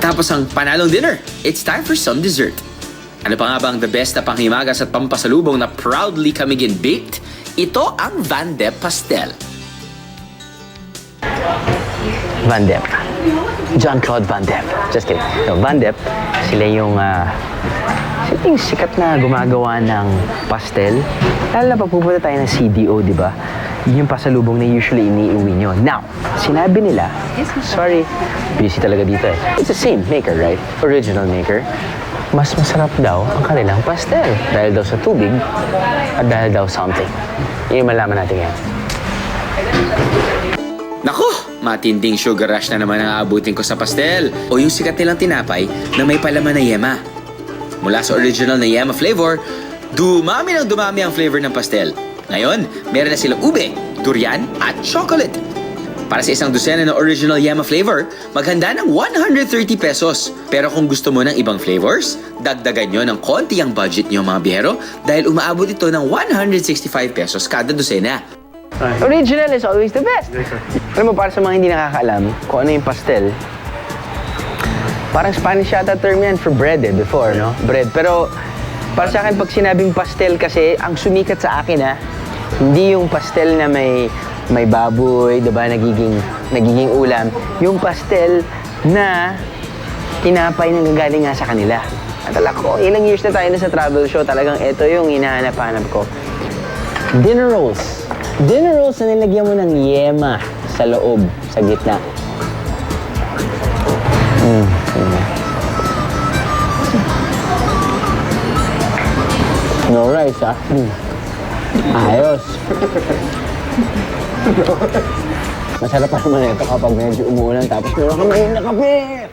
Matapos ang panalong dinner, it's time for some dessert. Ano pa nga bang the best na panghimagas at pampasalubong na proudly kami gin-baked? Ito ang Van Depp Pastel. Van Depp. Jean-Claude Van Depp. Just kidding. No, Van Depp, sila yung sikat na gumagawa ng pastel. Lalo na pag pupunta tayo ng CDO, di ba? Yun yung pasalubong na usually iniiwi nyo. Now, sinabi nila, sorry, busy talaga dito eh. It's the same maker, right? Original maker. Mas masarap daw ang kanilang pastel. Dahil daw sa tubig at dahil daw something. Yun yung malaman natin yan. Naku, matinding sugar rush na naman ang aabutin ko sa pastel o yung sikat nilang tinapay na may palaman na yema. Mula sa original na yema flavor, dumami ng dumami ang flavor ng pastel. Ngayon, meron na silang ube, durian at chocolate. Para sa isang dosena ng original yema flavor, maghanda ng 130 pesos. Pero kung gusto mo ng ibang flavors, dagdagan nyo ng konti ang budget nyo mga bihero dahil umaabot ito ng 165 pesos kada dosena. Original is always the best. Alam mo, para sa mga hindi nakakaalam kung ano yung pastel, parang Spanish yata term yan for bread before, no? Bread. Pero para sa akin, pag sinabing pastel kasi, ang sumikat sa akin hindi yung pastel na may baboy, diba, nagiging ulam. Yung pastel na tinapay na galing nga sa kanila. At alam ko, ilang years na tayo na sa travel show, talagang ito yung hinahanap-hanap ko. Dinner rolls. Dinner rolls na nilagyan mo ng yema sa loob, sa gitna. No rice, Ayos. Masarap pa naman ito kapag medyo umuulan tapos meron kang mainit na kape.